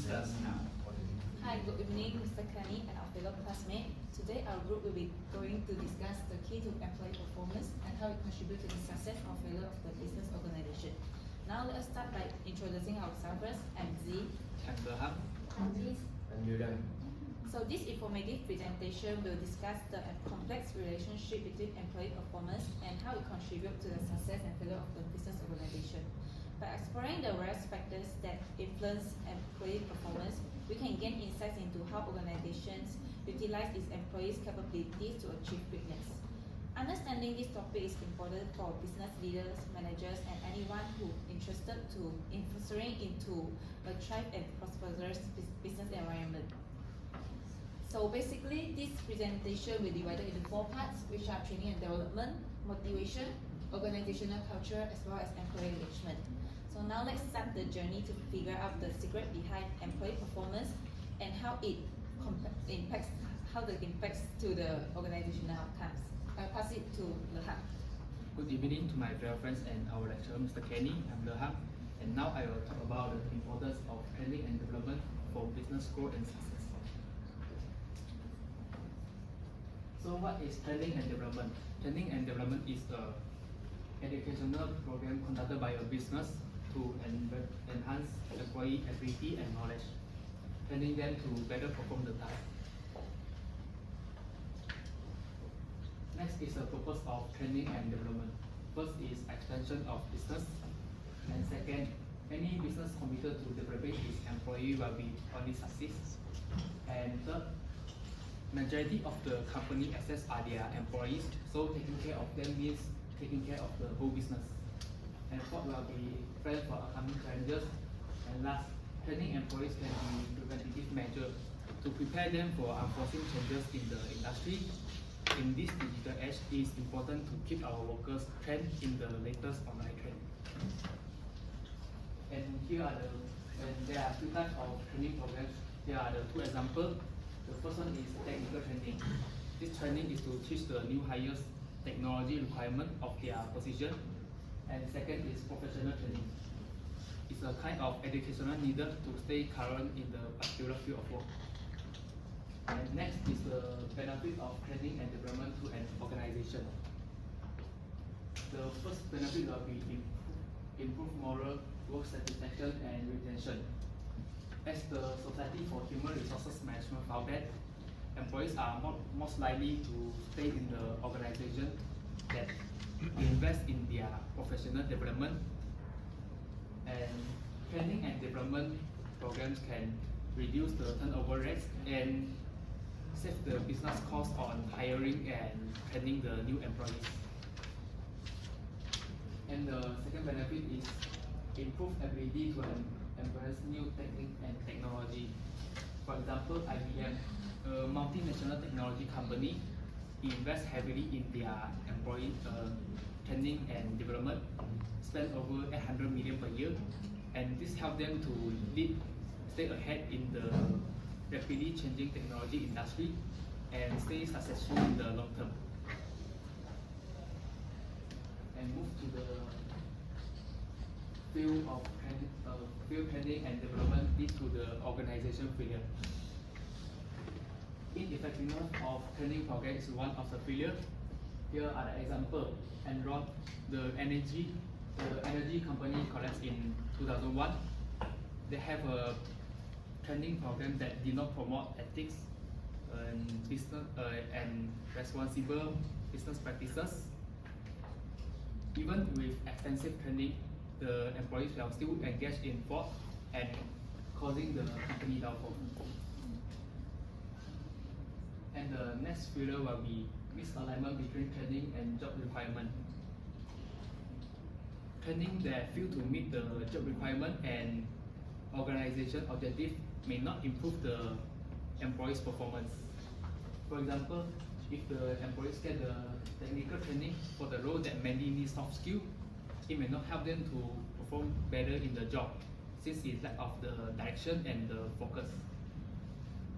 discuss now. Hi, good evening, Mr. Kenny and our fellow classmates. Today, our group will be going to discuss the key to employee performance and how it contributes to the success or failure of the business organization. Now, let us start by introducing ourselves first. I'm Z. I'm Berham. And Yudan. So, this informative presentation will discuss the complex relationship between employee performance and how it contributes to the success and failure of the business organization. By exploring the various factors that influence employee performance, we can gain insights into how organizations utilize its employees' capabilities to achieve greatness. Understanding this topic is important for business leaders, managers, and anyone who interested in fostering into a thrive and prosperous business environment. So basically, this presentation will be divided into 4 parts, which are training and development, motivation, organizational culture, as well as employee engagement. So now let's start the journey to figure out the secret behind employee performance and how it impacts to the organizational outcomes. I'll pass it to Leham. Good evening to my dear friends and our lecturer, Mr. Kenny. I'm Berham, and now I will talk about the importance of training and development for business growth and success. So what is training and development? Training and development is an educational program conducted by a business to enhance employee ability and knowledge, training them to better perform the task. Next is the purpose of training and development. First is expansion of business, and second, any business committed to developing its employee will be only success. And third, majority of the company assets are their employees, so taking care of them means taking care of the whole business. And fourth will be plan for upcoming challenges. And last, training employees can be preventative measure to prepare them for unforeseen changes in the industry. In this digital age, it is important to keep our workers trained in the latest online trend. And there are 2 types of training programs. Here are the 2 examples. The first one is technical training. This training is to teach the new hires technology requirement of their position. And second is professional training. It's a kind of educational needed to stay current in the particular field of work. And next is the benefit of training and development to an organization. The first benefit will be improve moral, work satisfaction, and retention. As the Society for Human Resources Management found that employees are most likely to stay in the organization that invest in their professional development, and training and development programs can reduce the turnover rates and save the business cost on hiring and training the new employees. And the second benefit is improve ability to embrace new technique and technology. For example, IBM, a multinational technology company, invest heavily in their employee training and development, spend over 800 million per year, and this helps them to stay ahead in the rapidly changing technology industry and stay successful in the long term. And move to the field of training and development lead to the organization failure. Ineffectiveness of training program is one of the failure. Here are the example. Enron, the energy company collapsed in 2001. They have a training program that did not promote ethics and business and responsible business practices. Even with extensive training, the employees will still engage in fraud and causing the company downfall. And the next failure will be misalignment between training and job requirement. Training that fail to meet the job requirement and organization objective may not improve the employees' performance. For example, if the employees get the technical training for the role that mainly needs soft skill, it may not help them to perform better in the job since it lack of the direction and the focus.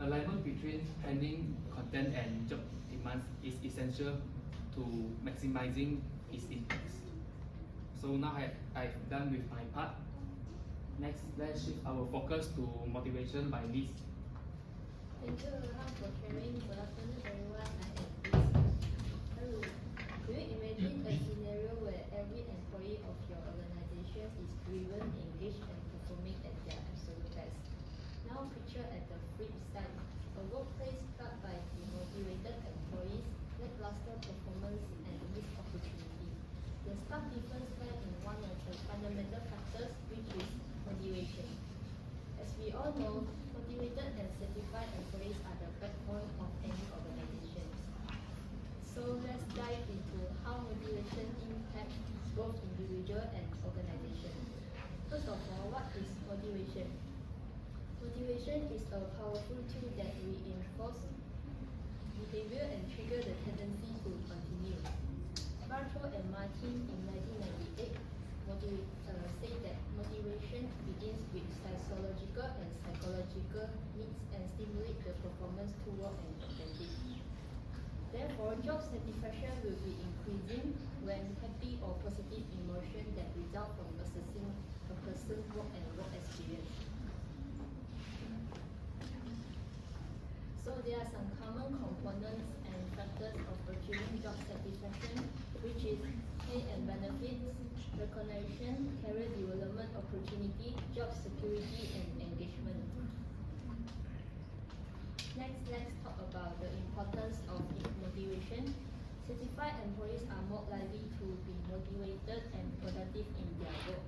Alignment between training content and job demands is essential to maximizing its impacts. So now I've done with my part. Next, let's shift our focus to motivation by Liz. Thank you, Rohan, for sharing. Good afternoon, everyone. I am Liz. Hello. Do you imagine a scenario where every employee of your organization is driven, engaged, and performing at their absolute best? Now picture at the flip side, a workplace plagued by demotivated employees, lackluster performance, and missed opportunity. The stark difference lies in one of the fundamental factors, which is motivation. As we all know, motivated and certified employees are the backbone of any organization. So let's dive into how motivation impacts both individual and organization. First of all, what is motivation? Motivation is a powerful tool that reinforces behavior and trigger the tendency to continue. Bartol and Martin in 1998 say that motivation begins with physiological and psychological needs and stimulate the performance toward an objective. Therefore, job satisfaction will be increasing when happy or positive emotion that result from assessing a person's work and work experience. So there are some common components and factors of achieving job satisfaction, which is pay and benefits, recognition, career development opportunity, job security, and engagement. Next, let's talk about the importance of motivation. Certified employees are more likely to be motivated and productive in their work.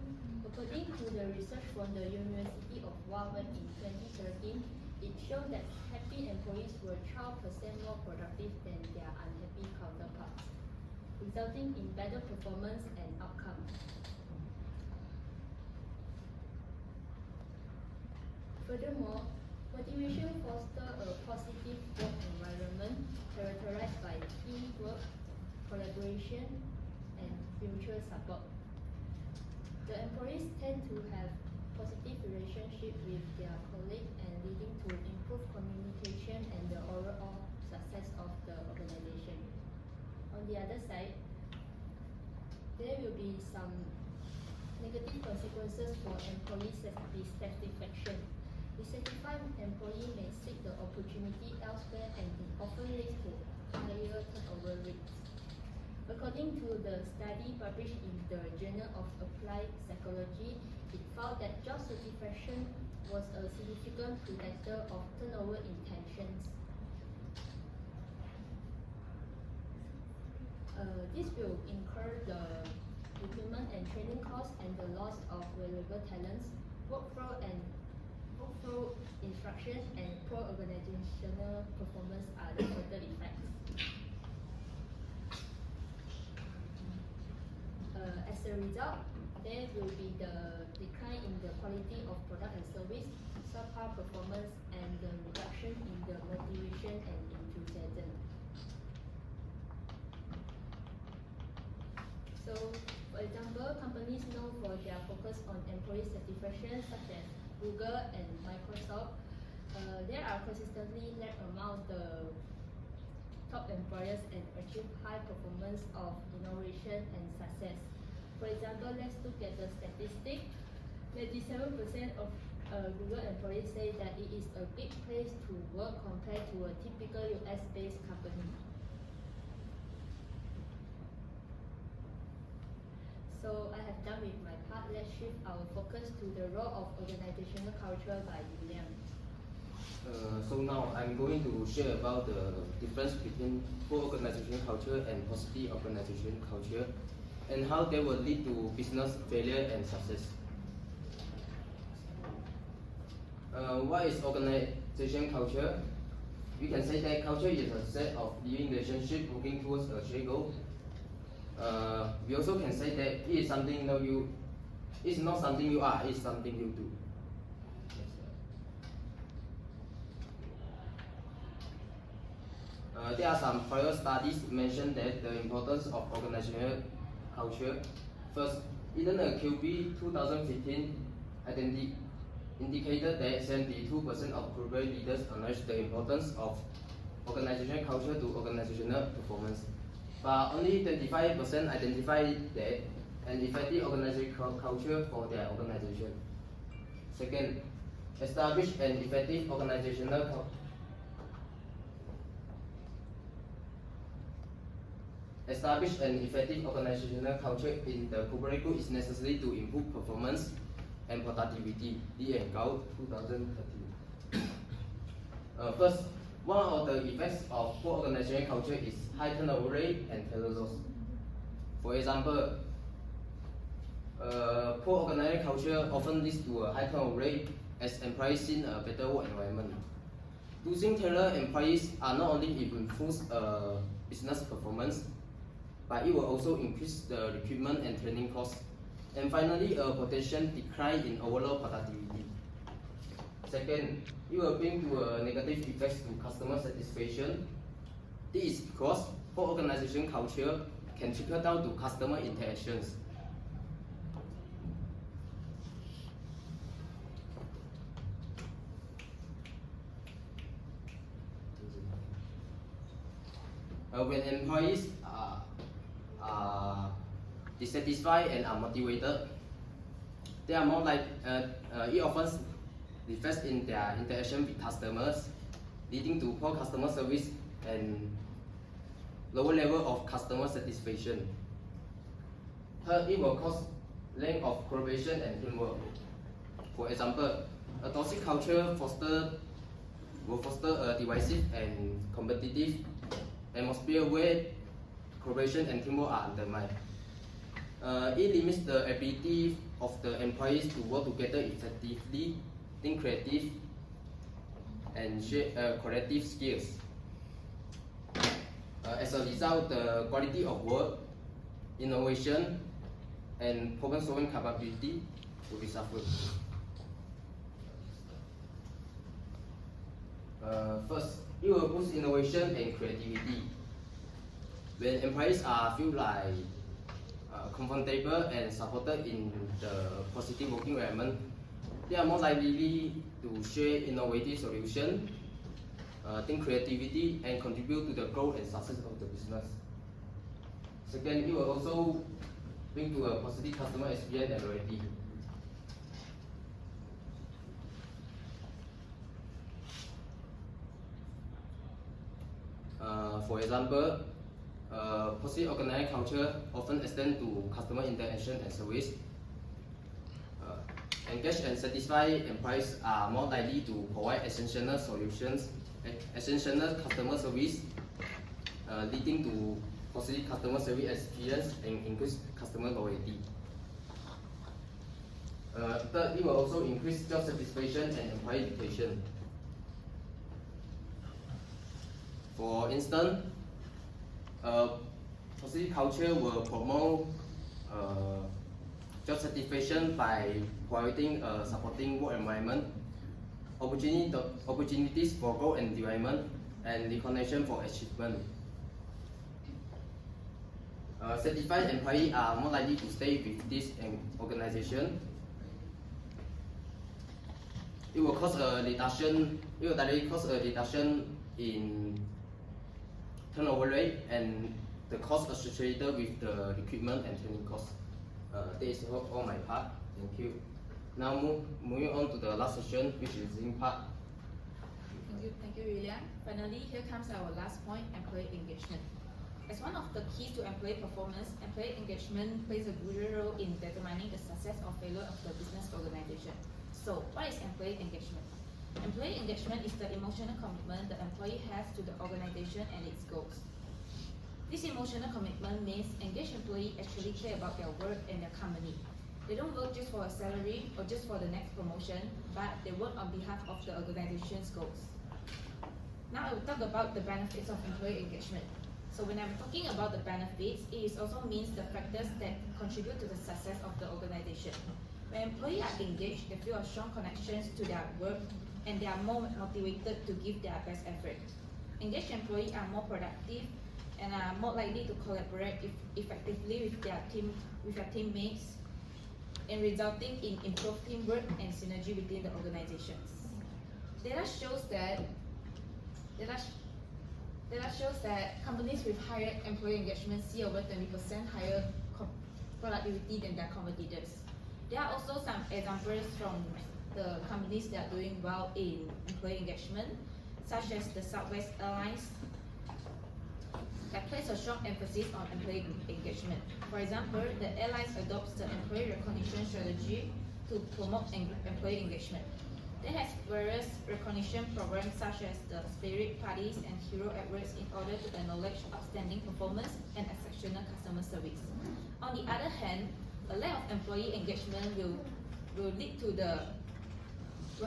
According to the research from the University of Warwick in 2013, it showed that happy employees were 12% more productive than their unhappy counterparts, resulting in better performance and outcomes. Furthermore, motivation fosters a positive work environment characterized by teamwork, collaboration, and mutual support. The employees tend to have positive relationship with their colleagues and leading to improved communication and the overall success of the organization. On the other side, there will be some negative consequences for employee dissatisfaction. Dissatisfied employee may seek the opportunity elsewhere and it often leads to higher turnover rates. According to the study published in the Journal of Applied Psychology, it found that job satisfaction was a significant predictor of turnover intentions. This will incur the recruitment and training costs and the loss of valuable talents, workflow instruction, and poor organizational performance are the further effects. As a result, there will be the decline in the quality of product and service, subpar performance, and the reduction in the motivation and enthusiasm. So, for example, companies known for their focus on employee satisfaction, such as Google and Microsoft, they are consistently ranked among the top employers and achieve high performance of innovation and success. For example, let's look at the statistic. 97% of Google employees say that it is a great place to work compared to a typical US-based company. So I have done with my part. Let's shift our focus to the role of organizational culture by William. So now I'm going to share about the difference between poor organizational culture and positive organizational culture, and how they will lead to business failure and success. What is organization culture? We can say that culture is a set of living relationships working towards a shared goal. We also can say that it is something that it's not something you are, it's something you do. There are some prior studies mentioned that the importance of organizational culture. First, even a QB 2015 indicated that 72% of global leaders acknowledge the importance of organizational culture to organizational performance, but only 25% identified that an effective organizational culture for their organization. Second, establish an effective organizational culture in the corporate group is necessary to improve performance and productivity. Lee and Gao, 2013. First, one of the effects of poor organizational culture is high turnover rate and failure loss. For example, poor organizational culture often leads to a high turnover rate as employees seek a better work environment. Losing talented employees are not only influence business performance, but it will also increase the recruitment and training costs. And finally, a potential decline in overall productivity. Second, it will bring to a negative effects to customer satisfaction. This is because poor organization culture can trickle down to customer interactions. When employees are dissatisfied and unmotivated, they are more like it often reflects in their interaction with customers, leading to poor customer service and lower level of customer satisfaction. Third, it will cause lack of collaboration and teamwork. For example, a toxic culture will foster a divisive and competitive atmosphere where collaboration and teamwork are undermined. It limits the ability of the employees to work together effectively, think creative, and share collective skills. As a result, the quality of work, innovation, and problem-solving capability will be suffered. First, it will boost innovation and creativity. When employees feel like comfortable and supported in the positive working environment, they are more likely to share innovative solutions, think creativity, and contribute to the growth and success of the business. Second, it will also bring to a positive customer experience and loyalty. For example, positive organizational culture often extends to customer interaction and service. Engaged and satisfied employees are more likely to provide essential solutions, essential customer service, leading to positive customer service experience and increased customer loyalty. Third, it will also increase job satisfaction and employee retention. For instance, positive culture will promote job satisfaction by providing a supporting work environment, opportunities for growth and development, and recognition for achievement. Satisfied employees are more likely to stay with this organization. It will directly cause a reduction in turnover rate and the cost associated with the recruitment and training costs. That is all my part. Thank you. Now moving on to the last session, which is in part. Thank you, William. Finally, here comes our last point: employee engagement. As one of the keys to employee performance, employee engagement plays a crucial role in determining the success or failure of the business organization. So, what is employee engagement? Employee engagement is the emotional commitment the employee has to the organization and its goals. This emotional commitment means engaged employees actually care about their work and their company. They don't work just for a salary or just for the next promotion, but they work on behalf of the organization's goals. Now I will talk about the benefits of employee engagement. So when I'm talking about the benefits, it also means the factors that contribute to the success of the organization. When employees are engaged, they feel a strong connections to their work and they are more motivated to give their best effort. Engaged employees are more productive and are more likely to collaborate effectively with their teammates, and resulting in improved teamwork and synergy within the organizations. Data shows that companies with higher employee engagement see over 20% higher productivity than their competitors. There are also some examples from the companies that are doing well in employee engagement, such as the Southwest Airlines, that place a strong emphasis on employee engagement. For example, the airlines adopts the employee recognition strategy to promote employee engagement. They has various recognition programs such as the Spirit Parties and Hero Awards in order to acknowledge outstanding performance and exceptional customer service. On the other hand, a lack of employee engagement will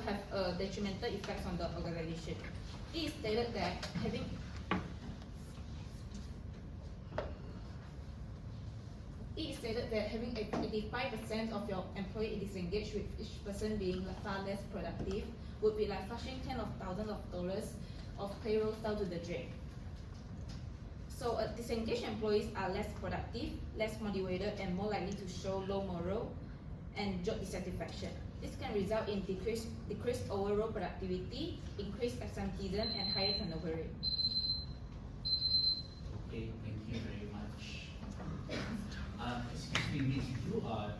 have a detrimental effects on the organization. It is stated that having It is stated that having 85% of your employee disengaged with each person being far less productive would be like flushing tens of thousands of dollars of payrolls down to the drain. So disengaged employees are less productive, less motivated, and more likely to show low morale and job dissatisfaction. This can result in decreased overall productivity, increased absenteeism, and higher turnover rate. Okay, thank you very much. Excuse me, Miss, you are